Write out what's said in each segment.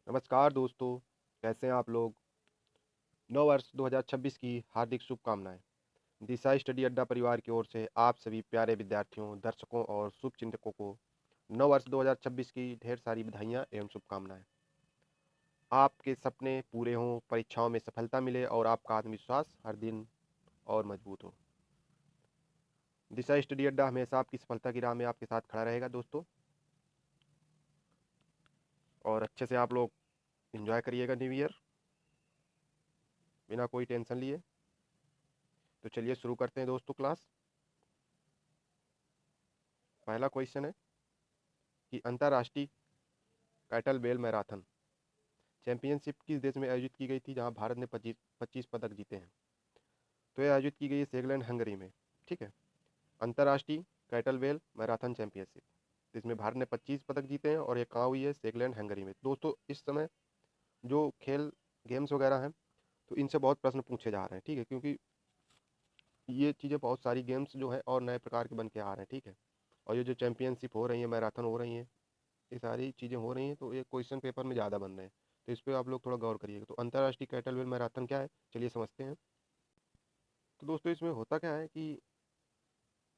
नमस्कार दोस्तों, कैसे हैं आप लोग? नव वर्ष 2026 की हार्दिक शुभकामनाएं। दिशा स्टडी अड्डा परिवार की ओर से आप सभी प्यारे विद्यार्थियों, दर्शकों और शुभचिंतकों को नव वर्ष 2026 की ढेर सारी बधाइयां एवं शुभकामनाएं। आपके सपने पूरे हों, परीक्षाओं में सफलता मिले और आपका आत्मविश्वास हर दिन और मजबूत हो। दिशा स्टडी अड्डा हमेशा आपकी सफलता की राह में आपके साथ खड़ा रहेगा दोस्तों। और अच्छे से आप लोग एंजॉय करिएगा न्यू ईयर, बिना कोई टेंशन लिए। तो चलिए शुरू करते हैं दोस्तों क्लास। पहला क्वेश्चन है कि अंतर्राष्ट्रीय कैटल बेल मैराथन चैंपियनशिप किस देश में आयोजित की गई थी, जहां भारत ने 25 पदक जीते हैं? तो यह आयोजित की गई है सेगलैंड हंगरी में। ठीक है। अंतर्राष्ट्रीय कैटल बेल मैराथन चैंपियनशिप, इसमें भारत ने 25 पदक जीते हैं और ये कहाँ हुई है? सेगलैंड हंगरी में। दोस्तों इस समय जो खेल गेम्स वगैरह हैं, तो इनसे बहुत प्रश्न पूछे जा रहे हैं। ठीक है, क्योंकि ये चीज़ें बहुत सारी गेम्स जो है और नए प्रकार के बन के आ रहे हैं। ठीक है। और ये जो चैंपियनशिप हो रही है, मैराथन हो रही हैं, ये सारी चीज़ें हो रही हैं, तो ये क्वेश्चन पेपर में ज़्यादा बन रहे हैं। तो इस पर आप लोग थोड़ा गौर करिएगा। तो अंतर्राष्ट्रीय कैटलवेल मैराथन क्या है, चलिए समझते हैं। तो दोस्तों इसमें होता क्या है कि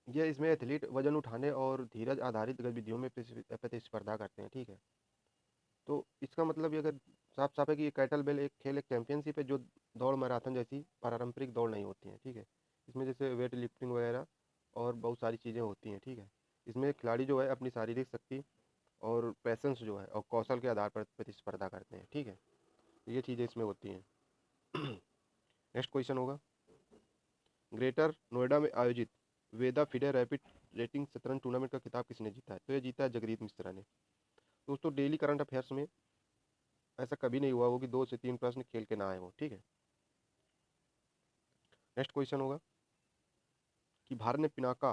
ये इसमें एथलीट वजन उठाने और धीरज आधारित गतिविधियों में प्रतिस्पर्धा करते हैं। ठीक है। तो इसका मतलब ये अगर साफ साफ है कि ये कैटल बेल एक खेल, एक चैंपियनशिप है, जो दौड़ मैराथन जैसी पारंपरिक दौड़ नहीं होती है। ठीक है। इसमें जैसे वेट लिफ्टिंग वगैरह और बहुत सारी चीज़ें होती हैं। ठीक है। इसमें खिलाड़ी जो है अपनी शारीरिक शक्ति और पैसेंस जो है और कौशल के आधार पर प्रतिस्पर्धा करते हैं। ठीक है। ये चीज़ें इसमें होती हैं। नेक्स्ट क्वेश्चन होगा, ग्रेटर नोएडा में आयोजित वेदा फिडे रैपिड रेटिंग शतरंज टूर्नामेंट का खिताब किसने जीता है? तो ये जीता है जगजीत मिश्रा ने। दोस्तों डेली करंट अफेयर्स में ऐसा कभी नहीं हुआ हो कि 2 से 3 प्रश्न खेल के ना आए हो। ठीक है। नेक्स्ट क्वेश्चन होगा कि भारत ने Pinaka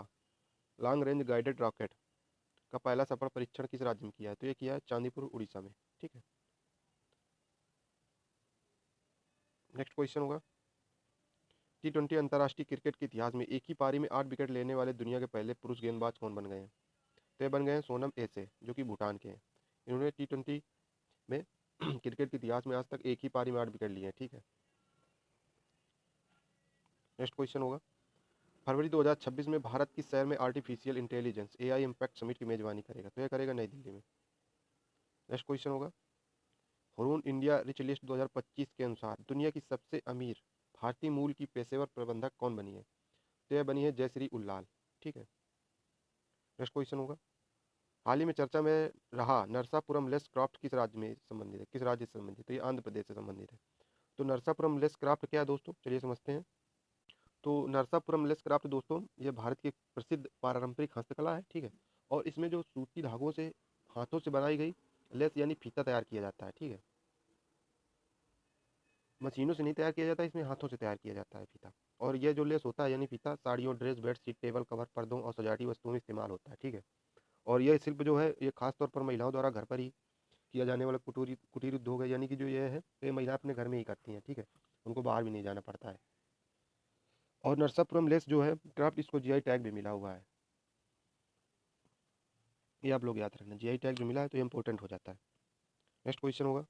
long range guided rocket का पहला सफल परीक्षण किस राज्य में किया है? तो ये किया है चांदीपुर उड़ीसा में। ठीक है। नेक्स्ट क्वेश्चन होगा, T20 अंतर्राष्ट्रीय क्रिकेट के इतिहास में एक ही पारी में 8 विकेट लेने वाले दुनिया के पहले पुरुष गेंदबाज कौन बन गए हैं? तो ये बन गए हैं सोनम एसे, जो कि भूटान के हैं। इन्होंने T20 में क्रिकेट के इतिहास में आज तक एक ही पारी में 8 विकेट लिए हैं। ठीक है। नेक्स्ट क्वेश्चन होगा, फरवरी 2026 में भारत किस शहर में artificial intelligence AI impact summit की मेजबानी करेगा? तो यह करेगा नई दिल्ली में। नेक्स्ट क्वेश्चन होगा, हुरून इंडिया रिच लिस्ट 2025 के अनुसार दुनिया की सबसे अमीर भारतीय मूल की पेशेवर प्रबंधक कौन बनी है? तो यह बनी है जयश्री उल्लाल। ठीक है। नेक्स्ट क्वेश्चन होगा, हाल ही में चर्चा में रहा नरसापुरम लेस क्राफ्ट किस राज्य में संबंधित है? किस राज्य से संबंधित है? तो ये आंध्र प्रदेश से संबंधित है। तो नरसापुरम लेस क्राफ्ट क्या है दोस्तों, चलिए समझते हैं। तो नरसापुरम लेस क्राफ्ट दोस्तों ये भारत की एक प्रसिद्ध पारंपरिक हस्तकला है। ठीक है। और इसमें जो सूती धागों से हाथों से बनाई गई लेस यानी फीता तैयार किया जाता है। ठीक है। मशीनों से नहीं तैयार किया जाता है, इसमें हाथों से तैयार किया जाता है फीता। और ये जो लेस होता है यानी फीता साड़ियों, ड्रेस, बेडशीट, टेबल कवर, पर्दों और सजावटी वस्तुओं में इस्तेमाल होता है। ठीक है। और यह शिल्प जो है ये खासतौर पर महिलाओं द्वारा घर पर ही किया जाने वाला कुटीर कुटीर उद्योग है, यानी कि जो ये है ये महिला अपने घर में ही करती हैं। ठीक है। उनको बाहर भी नहीं जाना पड़ता है। और नरसापुरम लेस जो है क्राफ्ट, इसको GI टैग भी मिला हुआ है। ये आप लोग याद रखना, GI टैग जो मिला है तो ये इंपॉर्टेंट हो जाता है। नेक्स्ट क्वेश्चन होगा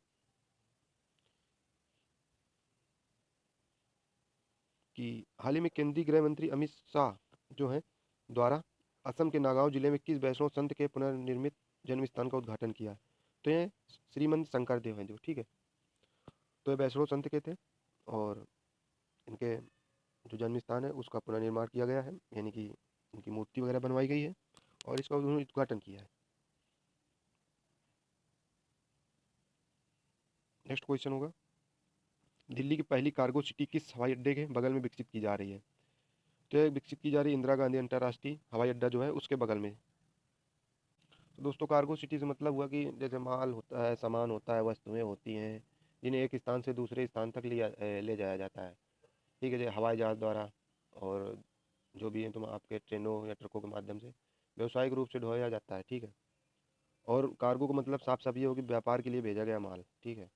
कि हाल ही में केंद्रीय गृह मंत्री अमित शाह जो है द्वारा असम के नागांव जिले में किस वैष्णव संत के पुनर्निर्मित जन्म स्थान का उद्घाटन किया है? तो ये श्रीमंत शंकर देव हैं जो। ठीक है। तो ये वैष्णव संत के थे और इनके जो जन्म स्थान है उसका पुनर्निर्माण किया गया है, यानी कि इनकी मूर्ति वगैरह बनवाई गई है और इसका उन्होंने उद्घाटन किया है। नेक्स्ट क्वेश्चन होगा, दिल्ली की पहली कार्गो सिटी किस हवाई अड्डे के बगल में विकसित की जा रही है? तो ये विकसित की जा रही है इंदिरा गांधी अंतर्राष्ट्रीय हवाई अड्डा जो है उसके बगल में। तो दोस्तों कार्गो सिटी से मतलब हुआ कि जैसे माल होता है, सामान होता है, वस्तुएं होती हैं, जिन्हें एक स्थान से दूसरे स्थान तक ले जाया जाता है। ठीक है। जैसे हवाई जहाज़ द्वारा और जो भी है तुम आपके ट्रेनों या ट्रकों के माध्यम से व्यावसायिक रूप से ढोया जाता है। ठीक है। और कार्गो का मतलब साफ साफ ये हो कि व्यापार के लिए भेजा गया माल। ठीक है।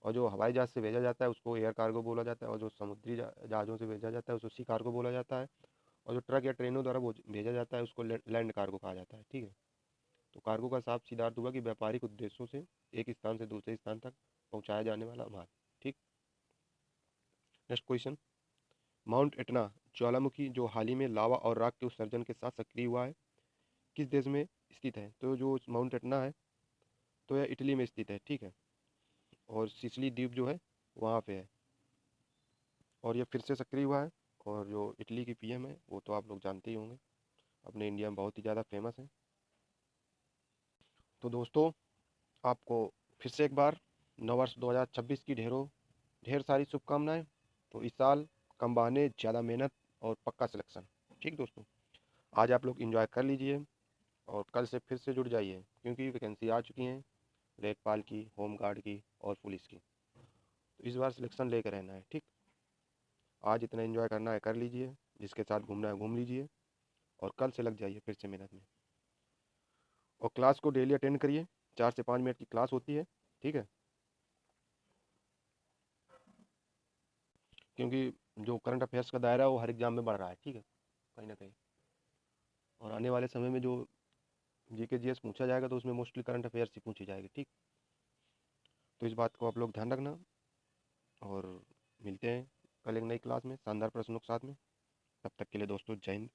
और जो हवाई जहाज़ से भेजा जाता है उसको एयर कार्गो बोला जाता है, और जो समुद्री जहाज़ों से भेजा जाता है उसको सी कार्गो बोला जाता है, और जो ट्रक या ट्रेनों द्वारा भेजा जाता है उसको लैंड कार्गो कहा जाता है। ठीक है। तो कार्गो का साफ सीधा अर्थ हुआ कि व्यापारिक उद्देश्यों से एक स्थान से दूसरे स्थान तक पहुंचाया जाने वाला माल। ठीक। नेक्स्ट क्वेश्चन, माउंट एटना ज्वालामुखी जो हाल ही में लावा और राख के उत्सर्जन के साथ सक्रिय हुआ है, किस देश में स्थित है? तो जो माउंट एटना है तो यह इटली में स्थित है। ठीक है। और सिसिली द्वीप जो है वहाँ पे है, और ये फिर से सक्रिय हुआ है। और जो इटली की पीएम है वो तो आप लोग जानते ही होंगे, अपने इंडिया में बहुत ही ज़्यादा फेमस है। तो दोस्तों, आपको फिर से एक बार नववर्ष 2026 की ढेर सारी शुभकामनाएं। तो इस साल कम बहाने, ज़्यादा मेहनत और पक्का सिलेक्शन। ठीक दोस्तों, आज आप लोग एंजॉय कर लीजिए और कल से फिर से जुड़ जाइए, क्योंकि वैकेंसी आ चुकी हैं लेखपाल की, होम गार्ड की और पुलिस की। तो इस बार सिलेक्शन लेकर रहना है। ठीक। आज इतना एंजॉय करना है कर लीजिए, जिसके साथ घूमना है घूम लीजिए, और कल से लग जाइए फिर से मेहनत में। और क्लास को डेली अटेंड करिए, 4 से 5 मिनट की क्लास होती है। ठीक है। क्योंकि जो करंट अफेयर्स का दायरा है वो हर एग्जाम में बढ़ रहा है। ठीक है, कहीं ना कहीं। और आने वाले समय में जो जीके जीएस पूछा जाएगा तो उसमें मोस्टली करंट अफेयर्स ही पूछी जाएगी। ठीक। तो इस बात को आप लोग ध्यान रखना, और मिलते हैं कल एक नई क्लास में शानदार प्रश्नों के साथ में। तब तक के लिए दोस्तों, जय हिंद।